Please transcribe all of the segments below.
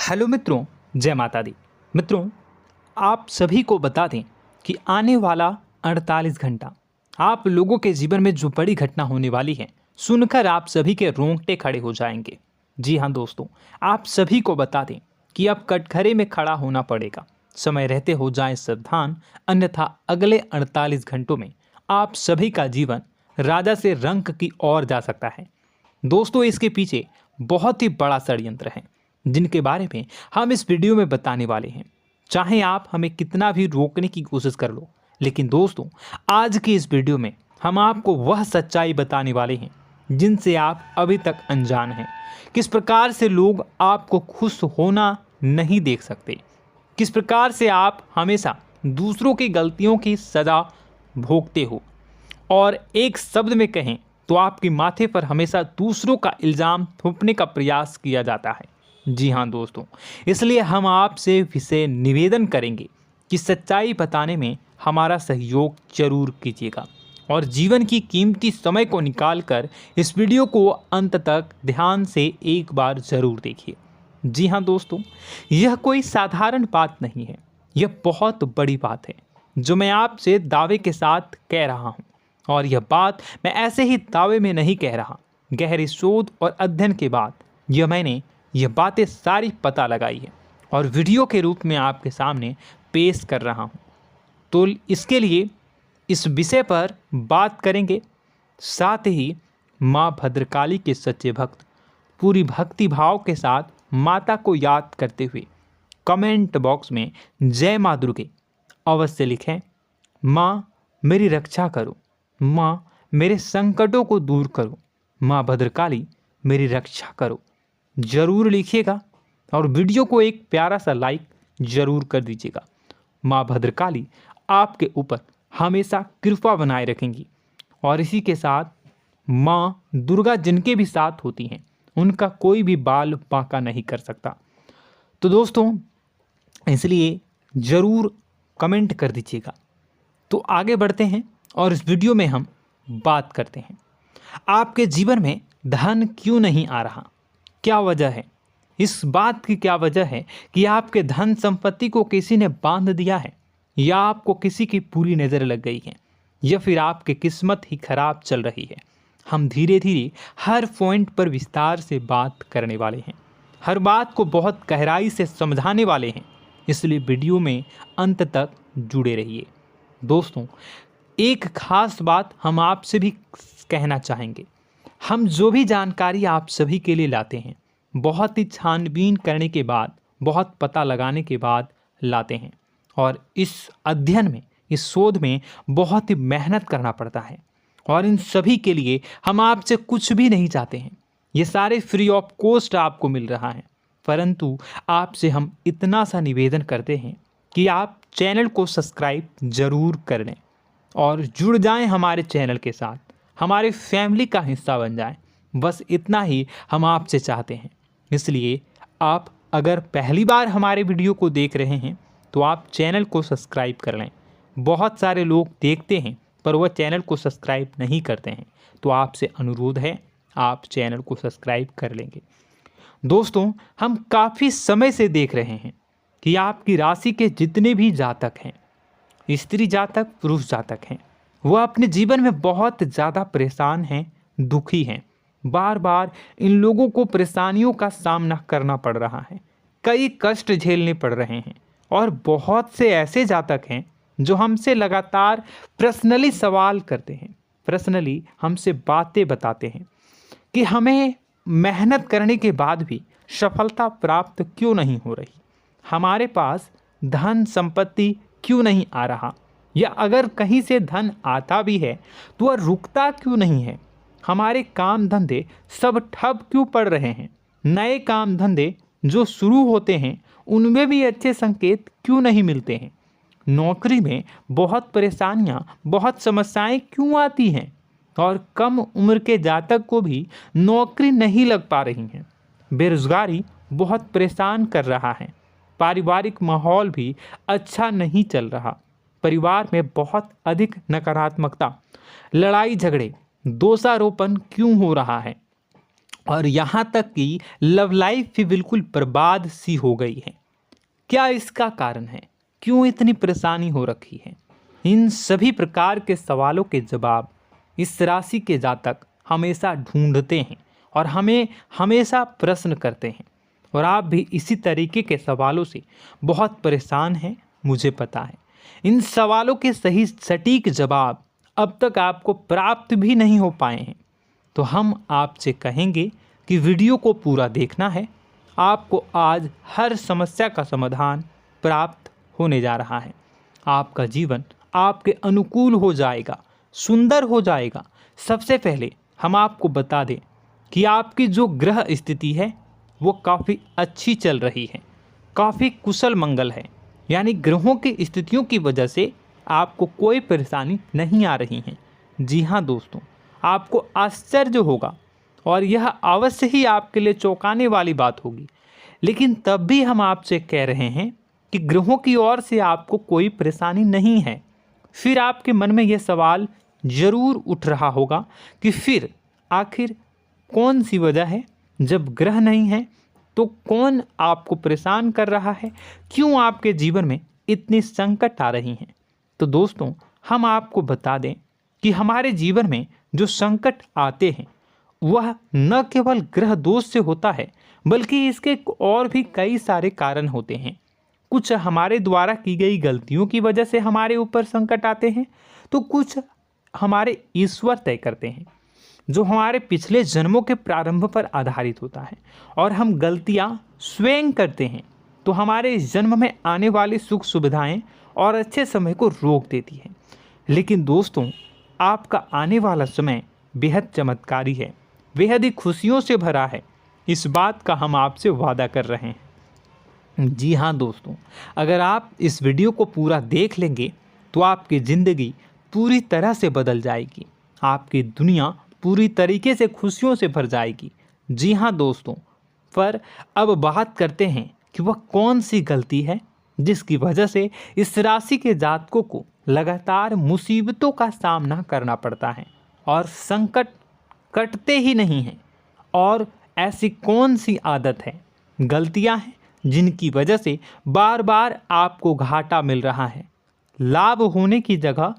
Hello मित्रों, जय माता दी। मित्रों, आप सभी को बता दें कि आने वाला 48 घंटा आप लोगों के जीवन में जो बड़ी घटना होने वाली है, सुनकर आप सभी के रोंगटे खड़े हो जाएंगे। जी हाँ दोस्तों, आप सभी को बता दें कि अब कटघरे में खड़ा होना पड़ेगा। समय रहते हो जाएं सावधान, अन्यथा अगले 48 घंटों में आप सभी का जीवन राजा से रंक की ओर जा सकता है। दोस्तों, इसके पीछे बहुत ही बड़ा षड्यंत्र है जिनके बारे में हम इस वीडियो में बताने वाले हैं। चाहे आप हमें कितना भी रोकने की कोशिश कर लो, लेकिन दोस्तों आज की इस वीडियो में हम आपको वह सच्चाई बताने वाले हैं जिनसे आप अभी तक अनजान हैं। किस प्रकार से लोग आपको खुश होना नहीं देख सकते, किस प्रकार से आप हमेशा दूसरों की गलतियों की सज़ा भोगते हो, और एक शब्द में कहें तो आपके माथे पर हमेशा दूसरों का इल्ज़ाम थोपने का प्रयास किया जाता है। जी हाँ दोस्तों, इसलिए हम आपसे विशेष निवेदन करेंगे कि सच्चाई बताने में हमारा सहयोग जरूर कीजिएगा और जीवन की कीमती समय को निकालकर इस वीडियो को अंत तक ध्यान से एक बार ज़रूर देखिए। जी हाँ दोस्तों, यह कोई साधारण बात नहीं है, यह बहुत बड़ी बात है जो मैं आपसे दावे के साथ कह रहा हूँ। और यह बात मैं ऐसे ही दावे में नहीं कह रहा, गहरी शोध और अध्ययन के बाद मैंने यह बातें सारी पता लगाई है और वीडियो के रूप में आपके सामने पेश कर रहा हूँ। तो इसके लिए इस विषय पर बात करेंगे। साथ ही माँ भद्रकाली के सच्चे भक्त पूरी भक्ति भाव के साथ माता को याद करते हुए कमेंट बॉक्स में जय माँ दुर्गे अवश्य लिखें। माँ मेरी रक्षा करो, माँ मेरे संकटों को दूर करो, माँ भद्रकाली मेरी रक्षा करो, ज़रूर लिखिएगा और वीडियो को एक प्यारा सा लाइक ज़रूर कर दीजिएगा। माँ भद्रकाली आपके ऊपर हमेशा कृपा बनाए रखेंगी और इसी के साथ माँ दुर्गा जिनके भी साथ होती हैं उनका कोई भी बाल बांका नहीं कर सकता। तो दोस्तों, इसलिए ज़रूर कमेंट कर दीजिएगा। तो आगे बढ़ते हैं और इस वीडियो में हम बात करते हैं, आपके जीवन में धन क्यों नहीं आ रहा, क्या वजह है। इस बात की क्या वजह है कि आपके धन संपत्ति को किसी ने बांध दिया है, या आपको किसी की पूरी नज़र लग गई है, या फिर आपकी किस्मत ही खराब चल रही है। हम धीरे धीरे हर पॉइंट पर विस्तार से बात करने वाले हैं, हर बात को बहुत गहराई से समझाने वाले हैं, इसलिए वीडियो में अंत तक जुड़े रहिए। दोस्तों, एक खास बात हम आपसे भी कहना चाहेंगे, हम जो भी जानकारी आप सभी के लिए लाते हैं बहुत ही छानबीन करने के बाद, बहुत पता लगाने के बाद लाते हैं, और इस अध्ययन में, इस शोध में बहुत ही मेहनत करना पड़ता है। और इन सभी के लिए हम आपसे कुछ भी नहीं चाहते हैं, ये सारे फ्री ऑफ कॉस्ट आपको मिल रहा है। परंतु आपसे हम इतना सा निवेदन करते हैं कि आप चैनल को सब्सक्राइब ज़रूर कर लें और जुड़ जाएं हमारे चैनल के साथ, हमारे फैमिली का हिस्सा बन जाएं। बस इतना ही हम आपसे चाहते हैं। इसलिए आप अगर पहली बार हमारे वीडियो को देख रहे हैं तो आप चैनल को सब्सक्राइब कर लें। बहुत सारे लोग देखते हैं पर वह चैनल को सब्सक्राइब नहीं करते हैं, तो आपसे अनुरोध है आप चैनल को सब्सक्राइब कर लेंगे। दोस्तों, हम काफ़ी समय से देख रहे हैं कि आपकी राशि के जितने भी जातक हैं, स्त्री जातक पुरुष जातक हैं, वह अपने जीवन में बहुत ज़्यादा परेशान हैं, दुखी हैं। बार बार इन लोगों को परेशानियों का सामना करना पड़ रहा है, कई कष्ट झेलने पड़ रहे हैं। और बहुत से ऐसे जातक हैं जो हमसे लगातार पर्सनली सवाल करते हैं, पर्सनली हमसे बातें बताते हैं कि हमें मेहनत करने के बाद भी सफलता प्राप्त क्यों नहीं हो रही, हमारे पास धन संपत्ति क्यों नहीं आ रहा, या अगर कहीं से धन आता भी है तो वह रुकता क्यों नहीं है, हमारे काम धंधे सब ठप क्यों पड़ रहे हैं, नए काम धंधे जो शुरू होते हैं उनमें भी अच्छे संकेत क्यों नहीं मिलते हैं, नौकरी में बहुत परेशानियां, बहुत समस्याएं क्यों आती हैं, और कम उम्र के जातक को भी नौकरी नहीं लग पा रही हैं, बेरोजगारी बहुत परेशान कर रहा है, पारिवारिक माहौल भी अच्छा नहीं चल रहा, परिवार में बहुत अधिक नकारात्मकता, लड़ाई झगड़े, दोषारोपण क्यों हो रहा है, और यहाँ तक कि लव लाइफ भी बिल्कुल बर्बाद सी हो गई है। क्या इसका कारण है? क्यों इतनी परेशानी हो रखी है? इन सभी प्रकार के सवालों के जवाब इस राशि के जातक हमेशा ढूंढते हैं और हमें हमेशा प्रश्न करते हैं। और आप भी इसी तरीके के सवालों से बहुत परेशान हैं, मुझे पता है। इन सवालों के सही सटीक जवाब अब तक आपको प्राप्त भी नहीं हो पाए हैं, तो हम आपसे कहेंगे कि वीडियो को पूरा देखना है। आपको आज हर समस्या का समाधान प्राप्त होने जा रहा है। आपका जीवन आपके अनुकूल हो जाएगा, सुंदर हो जाएगा। सबसे पहले हम आपको बता दें कि आपकी जो ग्रह स्थिति है वो काफ़ी अच्छी चल रही है, काफ़ी कुशल मंगल है। यानी ग्रहों की स्थितियों की वजह से आपको कोई परेशानी नहीं आ रही है। जी हाँ दोस्तों, आपको आश्चर्य होगा और यह अवश्य ही आपके लिए चौंकाने वाली बात होगी, लेकिन तब भी हम आपसे कह रहे हैं कि ग्रहों की ओर से आपको कोई परेशानी नहीं है। फिर आपके मन में यह सवाल जरूर उठ रहा होगा कि फिर आखिर कौन सी वजह है? जब ग्रह नहीं है तो कौन आपको परेशान कर रहा है? क्यों आपके जीवन में इतनी संकट आ रही हैं? तो दोस्तों, हम आपको बता दें कि हमारे जीवन में जो संकट आते हैं वह न केवल ग्रह दोष से होता है, बल्कि इसके और भी कई सारे कारण होते हैं। कुछ हमारे द्वारा की गई गलतियों की वजह से हमारे ऊपर संकट आते हैं, तो कुछ हमारे ईश्वर तय करते हैं, जो हमारे पिछले जन्मों के प्रारंभ पर आधारित होता है। और हम गलतियां स्वयं करते हैं तो हमारे इस जन्म में आने वाली सुख सुविधाएं और अच्छे समय को रोक देती है। लेकिन दोस्तों, आपका आने वाला समय बेहद चमत्कारी है, बेहद ही खुशियों से भरा है। इस बात का हम आपसे वादा कर रहे हैं। जी हाँ दोस्तों, अगर आप इस वीडियो को पूरा देख लेंगे तो आपकी ज़िंदगी पूरी तरह से बदल जाएगी, आपकी दुनिया पूरी तरीके से खुशियों से भर जाएगी। जी हाँ दोस्तों, पर अब बात करते हैं कि वह कौन सी गलती है जिसकी वजह से इस राशि के जातकों को लगातार मुसीबतों का सामना करना पड़ता है और संकट कटते ही नहीं हैं। और ऐसी कौन सी आदत है, गलतियां हैं जिनकी वजह से बार बार आपको घाटा मिल रहा है, लाभ होने की जगह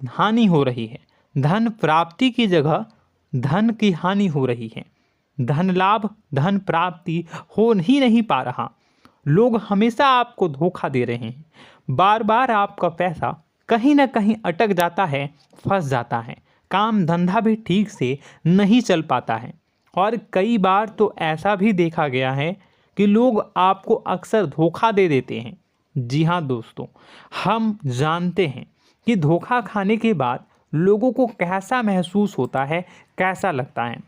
हानि हो रही है, धन प्राप्ति की जगह धन की हानि हो रही है, धन लाभ धन प्राप्ति हो ही नहीं पा रहा, लोग हमेशा आपको धोखा दे रहे हैं, बार बार आपका पैसा कहीं ना कहीं अटक जाता है, फंस जाता है, काम धंधा भी ठीक से नहीं चल पाता है। और कई बार तो ऐसा भी देखा गया है कि लोग आपको अक्सर धोखा दे देते हैं। जी हाँ दोस्तों, हम जानते हैं कि धोखा खाने के बाद लोगों को कैसा महसूस होता है, कैसा लगता है।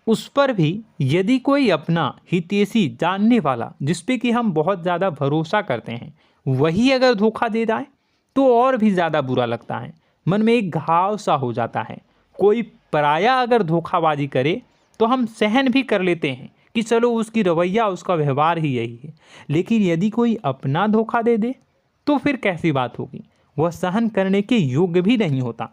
उस पर भी यदि कोई अपना हितैषी जानने वाला, जिस पे कि हम बहुत ज़्यादा भरोसा करते हैं, वही अगर धोखा दे जाए तो और भी ज़्यादा बुरा लगता है, मन में एक घाव सा हो जाता है। कोई पराया अगर धोखाबाजी करे तो हम सहन भी कर लेते हैं कि चलो उसकी रवैया उसका व्यवहार ही यही है, लेकिन यदि कोई अपना धोखा दे दे तो फिर कैसी बात होगी, वह सहन करने के योग्य भी नहीं होता।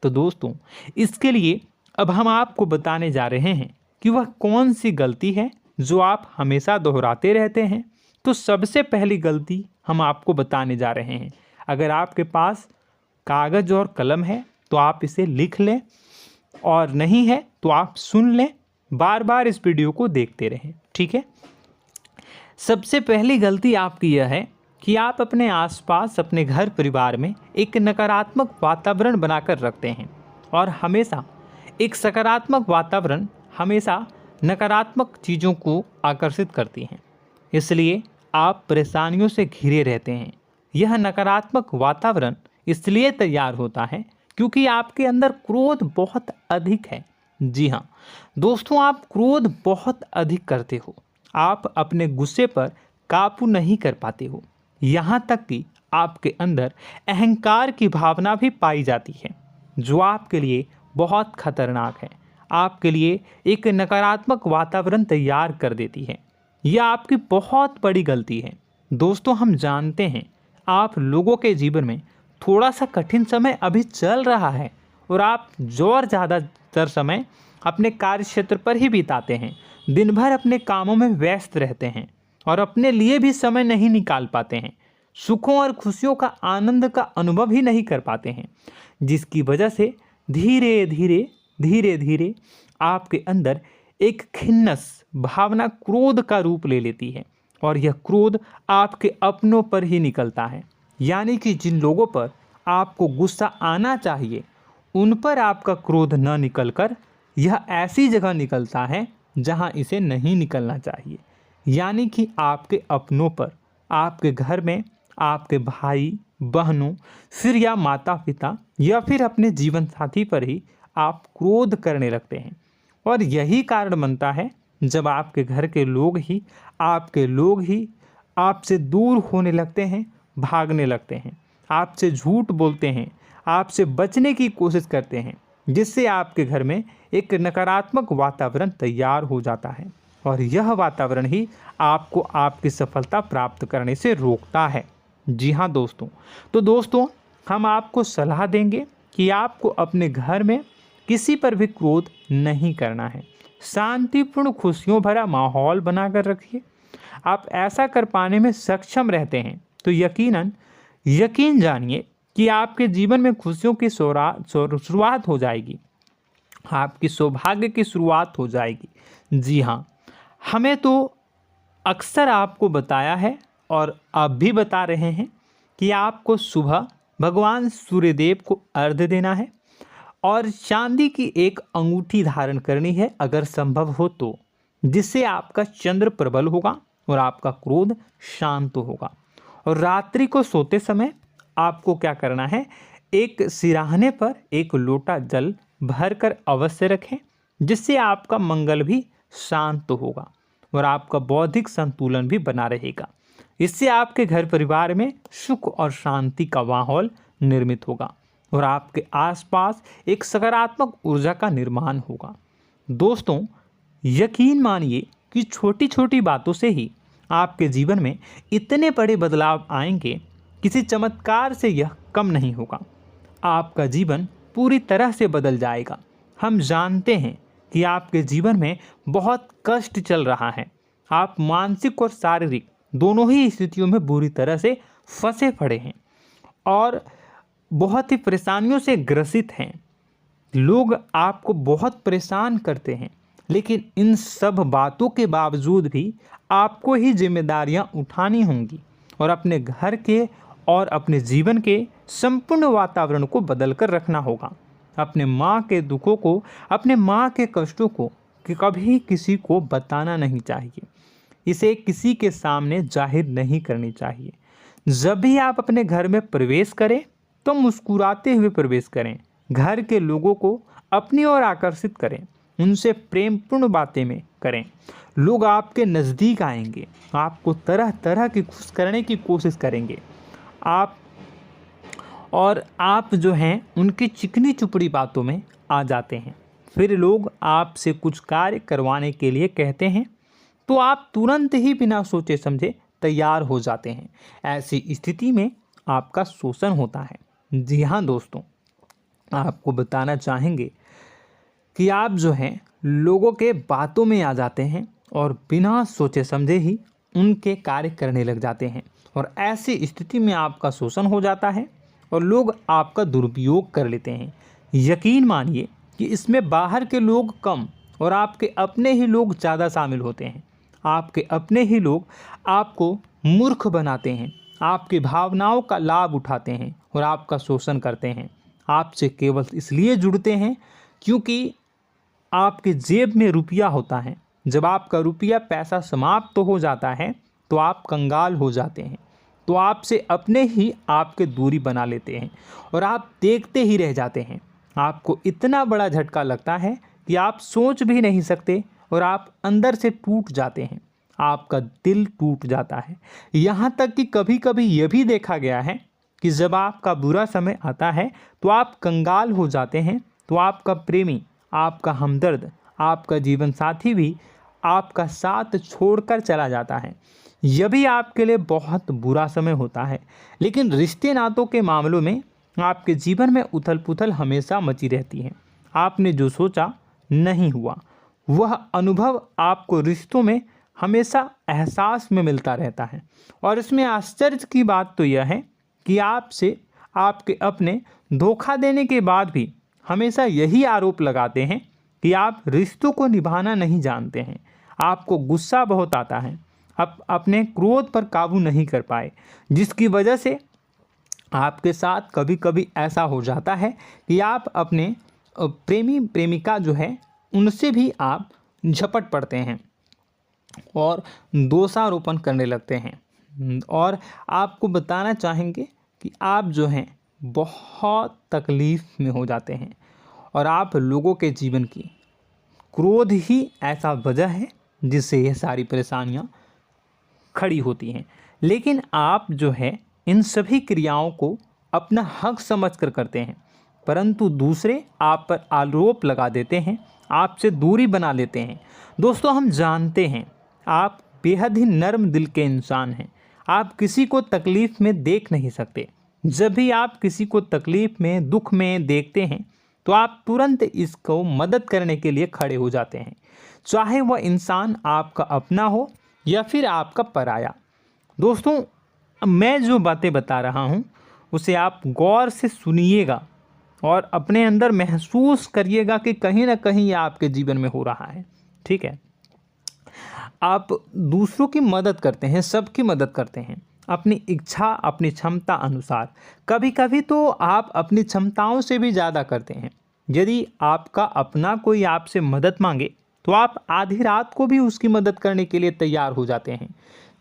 तो दोस्तों, इसके लिए अब हम आपको बताने जा रहे हैं कि वह कौन सी गलती है जो आप हमेशा दोहराते रहते हैं। तो सबसे पहली गलती हम आपको बताने जा रहे हैं। अगर आपके पास कागज़ और कलम है तो आप इसे लिख लें, और नहीं है तो आप सुन लें, बार बार इस वीडियो को देखते रहें, ठीक है। सबसे पहली गलती आपकी यह है कि आप अपने आसपास, अपने घर परिवार में एक नकारात्मक वातावरण बनाकर रखते हैं, और हमेशा एक सकारात्मक वातावरण हमेशा नकारात्मक चीज़ों को आकर्षित करती हैं। इसलिए आप परेशानियों से घिरे रहते हैं। यह नकारात्मक वातावरण इसलिए तैयार होता है क्योंकि आपके अंदर क्रोध बहुत अधिक है। जी हाँ दोस्तों, आप क्रोध बहुत अधिक करते हो, आप अपने गुस्से पर काबू नहीं कर पाते हो, यहाँ तक कि आपके अंदर अहंकार की भावना भी पाई जाती है, जो आपके लिए बहुत खतरनाक है, आपके लिए एक नकारात्मक वातावरण तैयार कर देती है। यह आपकी बहुत बड़ी गलती है। दोस्तों, हम जानते हैं आप लोगों के जीवन में थोड़ा सा कठिन समय अभी चल रहा है और आप जोर ज़्यादा अधिकतर समय अपने कार्य क्षेत्र पर ही बिताते हैं, दिन भर अपने कामों में व्यस्त रहते हैं और अपने लिए भी समय नहीं निकाल पाते हैं, सुखों और खुशियों का आनंद का अनुभव ही नहीं कर पाते हैं, जिसकी वजह से धीरे धीरे आपके अंदर एक खिन्नस भावना क्रोध का रूप ले लेती है और यह क्रोध आपके अपनों पर ही निकलता है। यानी कि जिन लोगों पर आपको गुस्सा आना चाहिए उन पर आपका क्रोध न निकलकर यह ऐसी जगह निकलता है जहां इसे नहीं निकलना चाहिए। यानी कि आपके अपनों पर, आपके घर में आपके भाई बहनों, फिर या माता पिता या फिर अपने जीवन साथी पर ही आप क्रोध करने लगते हैं। और यही कारण बनता है जब आपके घर के लोग ही आपसे दूर होने लगते हैं, भागने लगते हैं, आपसे झूठ बोलते हैं, आपसे बचने की कोशिश करते हैं, जिससे आपके घर में एक नकारात्मक वातावरण तैयार हो जाता है और यह वातावरण ही आपको आपकी सफलता प्राप्त करने से रोकता है। जी हाँ दोस्तों, तो दोस्तों हम आपको सलाह देंगे कि आपको अपने घर में किसी पर भी क्रोध नहीं करना है। शांतिपूर्ण खुशियों भरा माहौल बनाकर रखिए। आप ऐसा कर पाने में सक्षम रहते हैं तो यकीन जानिए कि आपके जीवन में खुशियों की शुरुआत हो जाएगी, आपकी सौभाग्य की शुरुआत हो जाएगी। जी हाँ, हमें तो अक्सर आपको बताया है और अब भी बता रहे हैं कि आपको सुबह भगवान सूर्यदेव को अर्घ्य देना है और चांदी की एक अंगूठी धारण करनी है अगर संभव हो तो, जिससे आपका चंद्र प्रबल होगा और आपका क्रोध शांत होगा। और रात्रि को सोते समय आपको क्या करना है, एक सिराहने पर एक लोटा जल भरकर अवश्य रखें, जिससे आपका मंगल भी शांत होगा और आपका बौद्धिक संतुलन भी बना रहेगा। इससे आपके घर परिवार में सुख और शांति का माहौल निर्मित होगा और आपके आसपास एक सकारात्मक ऊर्जा का निर्माण होगा। दोस्तों यकीन मानिए कि छोटी छोटी बातों से ही आपके जीवन में इतने बड़े बदलाव आएंगे, किसी चमत्कार से यह कम नहीं होगा। आपका जीवन पूरी तरह से बदल जाएगा। हम जानते हैं कि आपके जीवन में बहुत कष्ट चल रहा है, आप मानसिक और शारीरिक दोनों ही स्थितियों में बुरी तरह से फंसे पड़े हैं और बहुत ही परेशानियों से ग्रसित हैं। लोग आपको बहुत परेशान करते हैं, लेकिन इन सब बातों के बावजूद भी आपको ही जिम्मेदारियां उठानी होंगी और अपने घर के और अपने जीवन के संपूर्ण वातावरण को बदल कर रखना होगा। अपने माँ के दुखों को, अपने माँ के कष्टों को कभी किसी को बताना नहीं चाहिए, इसे किसी के सामने जाहिर नहीं करनी चाहिए। जब भी आप अपने घर में प्रवेश करें तो मुस्कुराते हुए प्रवेश करें, घर के लोगों को अपनी ओर आकर्षित करें, उनसे प्रेमपूर्ण बातें में करें। लोग आपके नज़दीक आएंगे, आपको तरह तरह की खुश करने की कोशिश करेंगे। आप जो हैं उनकी चिकनी चुपड़ी बातों में आ जाते हैं। फिर लोग आपसे कुछ कार्य करवाने के लिए कहते हैं तो आप तुरंत ही बिना सोचे समझे तैयार हो जाते हैं। ऐसी स्थिति में आपका शोषण होता है। जी हाँ दोस्तों, आपको बताना चाहेंगे कि आप जो हैं लोगों के बातों में आ जाते हैं और बिना सोचे समझे ही उनके कार्य करने लग जाते हैं और ऐसी स्थिति में आपका शोषण हो जाता है और लोग आपका दुरुपयोग कर लेते हैं। यकीन मानिए कि इसमें बाहर के लोग कम और आपके अपने ही लोग ज़्यादा शामिल होते हैं। आपके अपने ही लोग आपको मूर्ख बनाते हैं, आपकी भावनाओं का लाभ उठाते हैं और आपका शोषण करते हैं। आपसे केवल इसलिए जुड़ते हैं क्योंकि आपके जेब में रुपया होता है। जब आपका रुपया पैसा समाप्त हो जाता है तो आप कंगाल हो जाते हैं, तो आपसे अपने ही आपके दूरी बना लेते हैं और आप देखते ही रह जाते हैं। आपको इतना बड़ा झटका लगता है कि आप सोच भी नहीं सकते और आप अंदर से टूट जाते हैं, आपका दिल टूट जाता है। यहाँ तक कि कभी कभी यह भी देखा गया है कि जब आपका बुरा समय आता है तो आप कंगाल हो जाते हैं, तो आपका प्रेमी, आपका हमदर्द, आपका जीवन साथी भी आपका साथ छोड़कर चला जाता है। यह भी आपके लिए बहुत बुरा समय होता है। लेकिन रिश्ते नातों के मामलों में आपके जीवन में उथल पुथल हमेशा मची रहती है। आपने जो सोचा नहीं हुआ। वह अनुभव आपको रिश्तों में हमेशा एहसास में मिलता रहता है। और इसमें आश्चर्य की बात तो यह है कि आपसे आपके अपने धोखा देने के बाद भी हमेशा यही आरोप लगाते हैं कि आप रिश्तों को निभाना नहीं जानते हैं। आपको गुस्सा बहुत आता है, अपने क्रोध पर काबू नहीं कर पाए, जिसकी वजह से आपके साथ कभी कभी ऐसा हो जाता है कि आप अपने प्रेमी प्रेमिका जो है उनसे भी आप झपट पड़ते हैं और दोषारोपण करने लगते हैं। और आपको बताना चाहेंगे कि आप जो हैं बहुत तकलीफ़ में हो जाते हैं और आप लोगों के जीवन की क्रोध ही ऐसा वजह है जिससे ये सारी परेशानियां खड़ी होती हैं। लेकिन आप जो है इन सभी क्रियाओं को अपना हक समझकर करते हैं, परंतु दूसरे आप पर आरोप लगा देते हैं, आपसे दूरी बना लेते हैं। दोस्तों, हम जानते हैं आप बेहद ही नर्म दिल के इंसान हैं। आप किसी को तकलीफ़ में देख नहीं सकते। जब भी आप किसी को तकलीफ़ में, दुख में देखते हैं तो आप तुरंत इसको मदद करने के लिए खड़े हो जाते हैं, चाहे वह इंसान आपका अपना हो या फिर आपका पराया। दोस्तों, मैं जो बातें बता रहा हूँ उसे आप गौर से सुनिएगा और अपने अंदर महसूस करिएगा कि कहीं ना कहीं ये आपके जीवन में हो रहा है। ठीक है, आप दूसरों की मदद करते हैं, सबकी मदद करते हैं अपनी इच्छा, अपनी क्षमता अनुसार। कभी कभी तो आप अपनी क्षमताओं से भी ज़्यादा करते हैं। यदि आपका अपना कोई आपसे मदद मांगे तो आप आधी रात को भी उसकी मदद करने के लिए तैयार हो जाते हैं।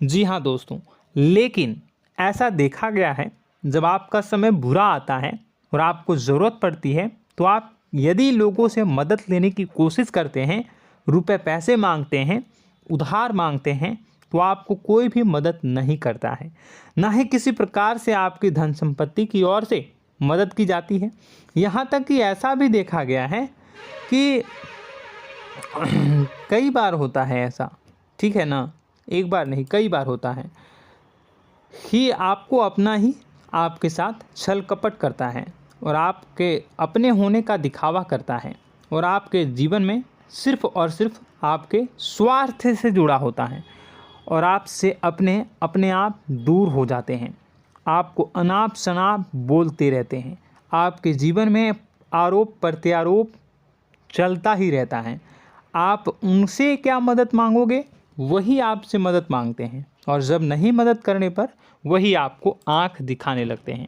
जी हाँ दोस्तों, लेकिन ऐसा देखा गया है जब आपका समय बुरा आता है और आपको ज़रूरत पड़ती है तो आप यदि लोगों से मदद लेने की कोशिश करते हैं, रुपए पैसे मांगते हैं, उधार मांगते हैं, तो आपको कोई भी मदद नहीं करता है। ना ही किसी प्रकार से आपकी धन संपत्ति की ओर से मदद की जाती है। यहाँ तक कि ऐसा भी देखा गया है कि कई बार होता है ऐसा, ठीक है ना, एक बार नहीं कई बार होता है कि आपको अपना ही आपके साथ छल कपट करता है और आपके अपने होने का दिखावा करता है और आपके जीवन में सिर्फ और सिर्फ आपके स्वार्थ से जुड़ा होता है और आपसे अपने आप दूर हो जाते हैं। आपको अनाप शनाप बोलते रहते हैं। आपके जीवन में आरोप प्रत्यारोप चलता ही रहता है। आप उनसे क्या मदद मांगोगे, वही आपसे मदद मांगते हैं और जब नहीं मदद करने पर वही आपको आंख दिखाने लगते हैं।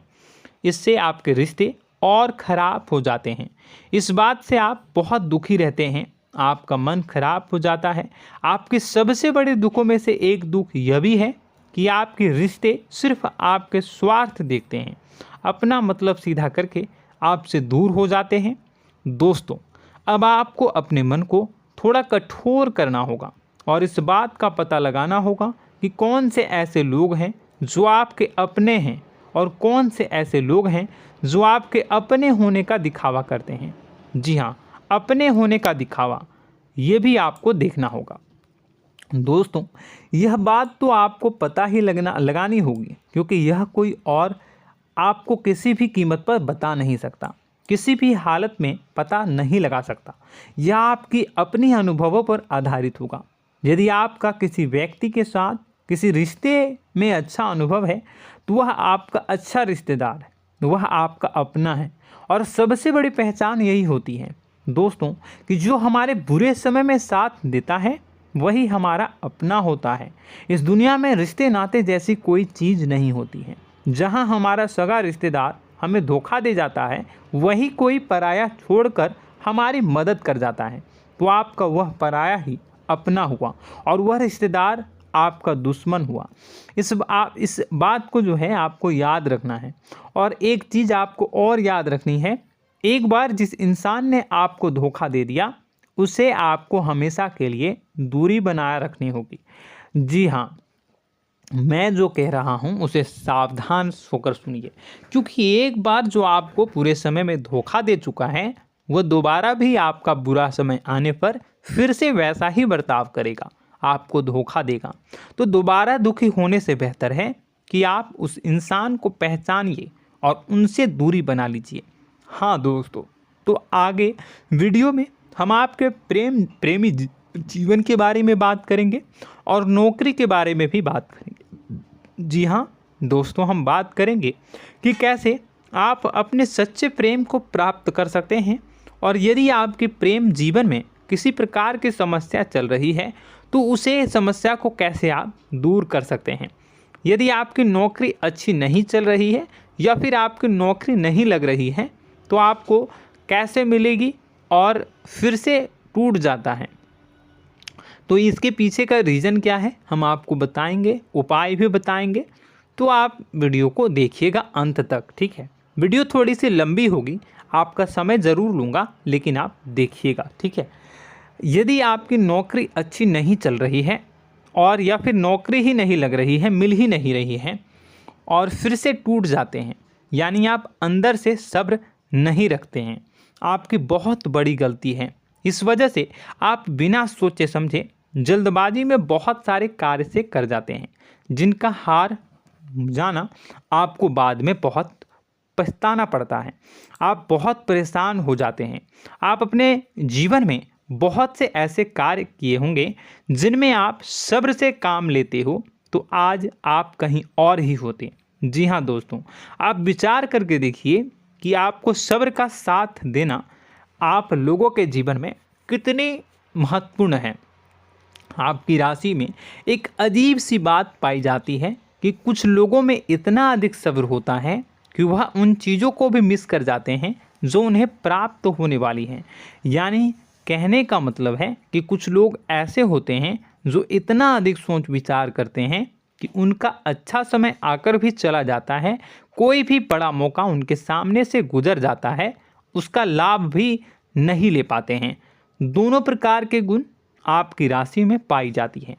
इससे आपके रिश्ते और ख़राब हो जाते हैं। इस बात से आप बहुत दुखी रहते हैं, आपका मन खराब हो जाता है। आपके सबसे बड़े दुखों में से एक दुख यह भी है कि आपके रिश्ते सिर्फ आपके स्वार्थ देखते हैं, अपना मतलब सीधा करके आपसे दूर हो जाते हैं। दोस्तों, अब आपको अपने मन को थोड़ा कठोर करना होगा और इस बात का पता लगाना होगा कि कौन से ऐसे लोग हैं जो आपके अपने हैं और कौन से ऐसे लोग हैं जो आपके अपने होने का दिखावा करते हैं। जी हाँ, अपने होने का दिखावा, ये भी आपको देखना होगा। दोस्तों, यह बात तो आपको पता ही लगानी होगी, क्योंकि यह कोई और आपको किसी भी कीमत पर बता नहीं सकता, किसी भी हालत में पता नहीं लगा सकता। यह आपकी अपनी अनुभवों पर आधारित होगा। यदि आपका किसी व्यक्ति के साथ किसी रिश्ते में अच्छा अनुभव है तो वह आपका अच्छा रिश्तेदार है, वह आपका अपना है। और सबसे बड़ी पहचान यही होती है दोस्तों कि जो हमारे बुरे समय में साथ देता है वही हमारा अपना होता है। इस दुनिया में रिश्ते नाते जैसी कोई चीज़ नहीं होती है। जहां हमारा सगा रिश्तेदार हमें धोखा दे जाता है, वही कोई पराया छोड़कर हमारी मदद कर जाता है, तो आपका वह पराया ही अपना हुआ और वह रिश्तेदार आपका दुश्मन हुआ। इस बात को जो है आपको याद रखना है। और एक चीज़ आपको और याद रखनी है, एक बार जिस इंसान ने आपको धोखा दे दिया उसे आपको हमेशा के लिए दूरी बनाए रखनी होगी। जी हाँ, मैं जो कह रहा हूँ उसे सावधान होकर सुनिए, क्योंकि एक बार जो आपको पूरे समय में धोखा दे चुका है वह दोबारा भी आपका बुरा समय आने पर फिर से वैसा ही बर्ताव करेगा, आपको धोखा देगा। तो दोबारा दुखी होने से बेहतर है कि आप उस इंसान को पहचानिए और उनसे दूरी बना लीजिए। हाँ दोस्तों, तो आगे वीडियो में हम आपके प्रेमी जीवन के बारे में बात करेंगे और नौकरी के बारे में भी बात करेंगे। जी हाँ दोस्तों, हम बात करेंगे कि कैसे आप अपने सच्चे प्रेम को प्राप्त कर सकते हैं, और यदि आपके प्रेम जीवन में किसी प्रकार की समस्या चल रही है तो उसे समस्या को कैसे आप दूर कर सकते हैं। यदि आपकी नौकरी अच्छी नहीं चल रही है या फिर आपकी नौकरी नहीं लग रही है तो आपको कैसे मिलेगी और फिर से टूट जाता है, तो इसके पीछे का रीज़न क्या है हम आपको बताएंगे, उपाय भी बताएंगे। तो आप वीडियो को देखिएगा अंत तक, ठीक है। वीडियो थोड़ी सी लंबी होगी, आपका समय ज़रूर लूँगा, लेकिन आप देखिएगा, ठीक है। यदि आपकी नौकरी अच्छी नहीं चल रही है और या फिर नौकरी ही नहीं लग रही है, मिल ही नहीं रही है और फिर से टूट जाते हैं, यानी आप अंदर से सब्र नहीं रखते हैं, आपकी बहुत बड़ी गलती है। इस वजह से आप बिना सोचे समझे जल्दबाजी में बहुत सारे कार्य से कर जाते हैं, जिनका हार जाना आपको बाद में बहुत पछताना पड़ता है। आप बहुत परेशान हो जाते हैं। आप अपने जीवन में बहुत से ऐसे कार्य किए होंगे जिनमें आप सब्र से काम लेते हो, तो आज आप कहीं और ही होते। जी हाँ दोस्तों, आप विचार करके देखिए कि आपको सब्र का साथ देना आप लोगों के जीवन में कितनी महत्वपूर्ण है। आपकी राशि में एक अजीब सी बात पाई जाती है कि कुछ लोगों में इतना अधिक सब्र होता है कि वह उन चीज़ों को भी मिस कर जाते हैं जो उन्हें प्राप्त होने वाली हैं। यानी कहने का मतलब है कि कुछ लोग ऐसे होते हैं जो इतना अधिक सोच विचार करते हैं कि उनका अच्छा समय आकर भी चला जाता है, कोई भी बड़ा मौका उनके सामने से गुजर जाता है, उसका लाभ भी नहीं ले पाते हैं। दोनों प्रकार के गुण आपकी राशि में पाई जाती है।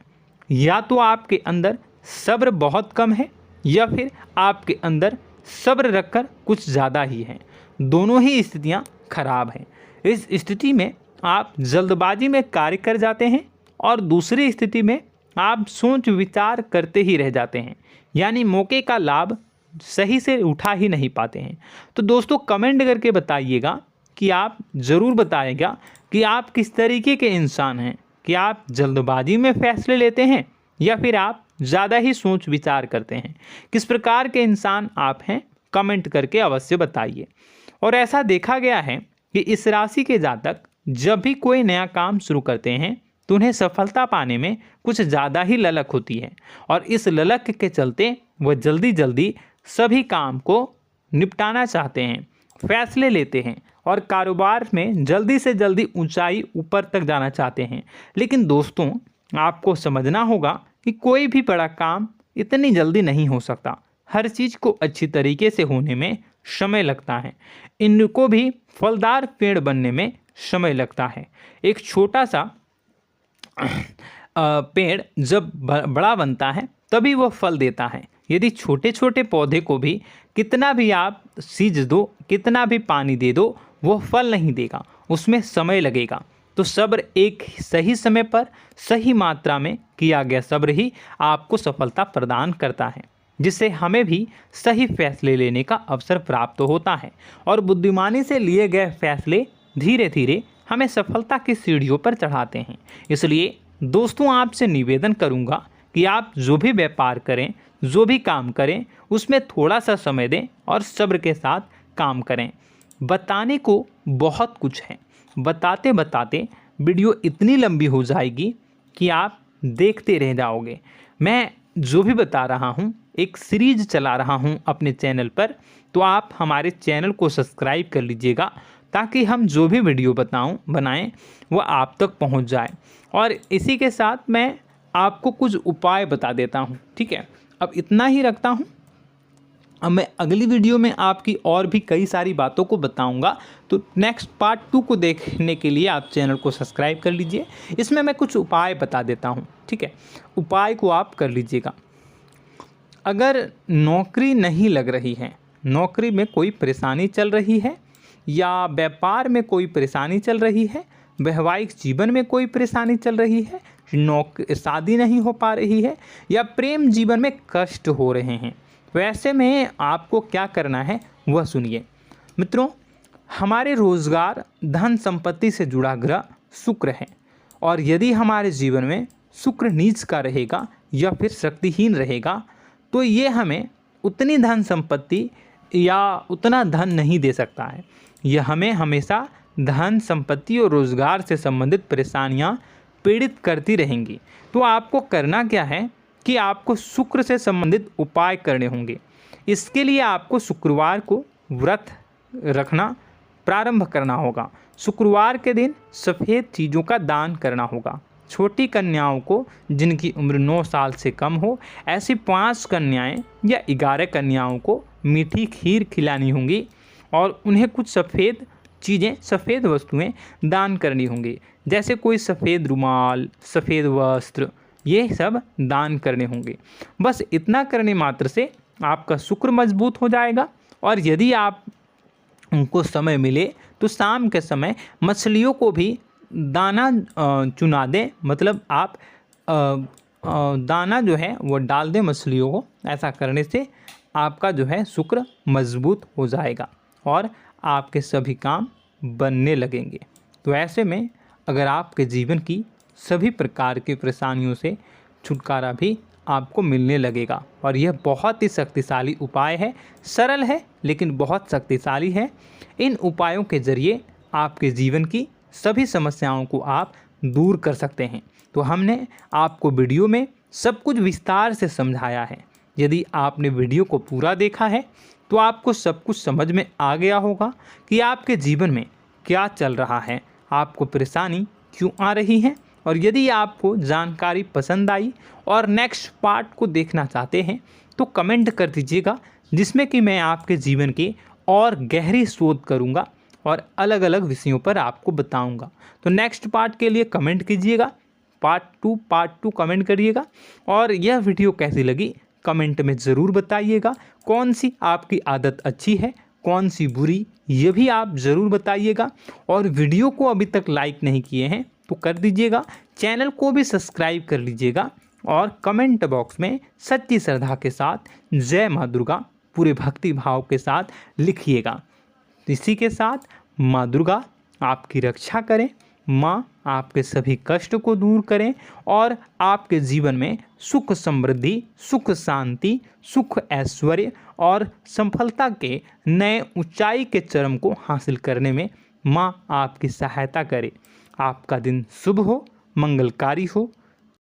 या तो आपके अंदर सब्र बहुत कम है या फिर आपके अंदर सब्र रखकर कुछ ज़्यादा ही है। दोनों ही स्थितियाँ खराब हैं। इस स्थिति में आप जल्दबाजी में कार्य कर जाते हैं और दूसरी स्थिति में आप सोच विचार करते ही रह जाते हैं, यानी मौके का लाभ सही से उठा ही नहीं पाते हैं। तो दोस्तों कमेंट करके बताइएगा कि आप ज़रूर बताइएगा कि आप किस तरीके के इंसान हैं, कि आप जल्दबाजी में फैसले लेते हैं या फिर आप ज़्यादा ही सोच विचार करते हैं। किस प्रकार के इंसान आप हैं, कमेंट करके अवश्य बताइए। और ऐसा देखा गया है कि इस राशि के जातक जब भी कोई नया काम शुरू करते हैं तो उन्हें सफलता पाने में कुछ ज़्यादा ही ललक होती है, और इस ललक के चलते वह जल्दी जल्दी सभी काम को निपटाना चाहते हैं, फैसले लेते हैं और कारोबार में जल्दी से जल्दी ऊंचाई ऊपर तक जाना चाहते हैं। लेकिन दोस्तों आपको समझना होगा कि कोई भी बड़ा काम इतनी जल्दी नहीं हो सकता। हर चीज़ को अच्छी तरीके से होने में समय लगता है। इनको भी फलदार पेड़ बनने में समय लगता है। एक छोटा सा पेड़ जब बड़ा बनता है तभी वह फल देता है। यदि छोटे छोटे पौधे को भी कितना भी आप सींच दो, कितना भी पानी दे दो, वो फल नहीं देगा, उसमें समय लगेगा। तो सब्र एक सही समय पर सही मात्रा में किया गया सब्र ही आपको सफलता प्रदान करता है, जिससे हमें भी सही फैसले लेने का अवसर प्राप्त होता है। और बुद्धिमानी से लिए गए फैसले धीरे धीरे हमें सफलता की सीढ़ियों पर चढ़ाते हैं। इसलिए दोस्तों आपसे निवेदन करूंगा कि आप जो भी व्यापार करें, जो भी काम करें, उसमें थोड़ा सा समय दें और सब्र के साथ काम करें। बताने को बहुत कुछ है, बताते बताते वीडियो इतनी लंबी हो जाएगी कि आप देखते रह जाओगे। मैं जो भी बता रहा हूँ एक सीरीज चला रहा हूँ अपने चैनल पर, तो आप हमारे चैनल को सब्सक्राइब कर लीजिएगा ताकि हम जो भी वीडियो बनाएं वो आप तक पहुँच जाए। और इसी के साथ मैं आपको कुछ उपाय बता देता हूँ, ठीक है। अब इतना ही रखता हूँ। अब मैं अगली वीडियो में आपकी और भी कई सारी बातों को बताऊंगा। तो नेक्स्ट पार्ट 2 को देखने के लिए आप चैनल को सब्सक्राइब कर लीजिए। इसमें मैं कुछ उपाय बता देता हूं, ठीक है। उपाय को आप कर लीजिएगा। अगर नौकरी नहीं लग रही है, नौकरी में कोई परेशानी चल रही है, या व्यापार में कोई परेशानी चल रही है, वैवाहिक जीवन में कोई परेशानी चल रही है, शादी नहीं हो पा रही है, या प्रेम जीवन में कष्ट हो रहे हैं, वैसे में आपको क्या करना है वह सुनिए। मित्रों, हमारे रोजगार, धन संपत्ति से जुड़ा ग्रह शुक्र है, और यदि हमारे जीवन में शुक्र नीच का रहेगा या फिर शक्तिहीन रहेगा तो ये हमें उतनी धन संपत्ति या उतना धन नहीं दे सकता है। यह हमें हमेशा धन संपत्ति और रोजगार से संबंधित परेशानियां पीड़ित करती रहेंगी। तो आपको करना क्या है कि आपको शुक्र से संबंधित उपाय करने होंगे। इसके लिए आपको शुक्रवार को व्रत रखना प्रारंभ करना होगा। शुक्रवार के दिन सफ़ेद चीज़ों का दान करना होगा। छोटी कन्याओं को जिनकी उम्र 9 साल से कम हो, ऐसी 5 कन्याएं या 11 कन्याओं को मीठी खीर खिलानी होंगी और उन्हें कुछ सफ़ेद चीज़ें, सफ़ेद वस्तुएं दान करनी होंगी, जैसे कोई सफ़ेद रुमाल, सफ़ेद वस्त्र, ये सब दान करने होंगे। बस इतना करने मात्र से आपका शुक्र मजबूत हो जाएगा। और यदि आप उनको समय मिले तो शाम के समय मछलियों को भी दाना चुना दें, मतलब आप दाना जो है वो डाल दें मछलियों को। ऐसा करने से आपका जो है शुक्र मजबूत हो जाएगा और आपके सभी काम बनने लगेंगे। तो ऐसे में अगर आपके जीवन की सभी प्रकार की परेशानियों से छुटकारा भी आपको मिलने लगेगा। और यह बहुत ही शक्तिशाली उपाय है, सरल है लेकिन बहुत शक्तिशाली है। इन उपायों के ज़रिए आपके जीवन की सभी समस्याओं को आप दूर कर सकते हैं। तो हमने आपको वीडियो में सब कुछ विस्तार से समझाया है। यदि आपने वीडियो को पूरा देखा है तो आपको सब कुछ समझ में आ गया होगा कि आपके जीवन में क्या चल रहा है, आपको परेशानी क्यों आ रही है। और यदि आपको जानकारी पसंद आई और नेक्स्ट पार्ट को देखना चाहते हैं तो कमेंट कर दीजिएगा, जिसमें कि मैं आपके जीवन की और गहरी शोध करूंगा और अलग अलग विषयों पर आपको बताऊंगा। तो नेक्स्ट पार्ट के लिए कमेंट कीजिएगा, पार्ट टू कमेंट करिएगा। और यह वीडियो कैसी लगी कमेंट में ज़रूर बताइएगा। कौन सी आपकी आदत अच्छी है, कौन सी बुरी, ये भी आप ज़रूर बताइएगा। और वीडियो को अभी तक लाइक नहीं किए हैं तो कर दीजिएगा, चैनल को भी सब्सक्राइब कर लीजिएगा और कमेंट बॉक्स में सच्ची श्रद्धा के साथ जय माँ दुर्गा पूरे भक्ति भाव के साथ लिखिएगा। इसी के साथ माँ दुर्गा आपकी रक्षा करें, माँ आपके सभी कष्ट को दूर करें और आपके जीवन में सुख समृद्धि, सुख शांति, सुख ऐश्वर्य और सफलता के नए ऊंचाई के चरम को हासिल करने में माँ आपकी सहायता करे। आपका दिन शुभ हो, मंगलकारी हो।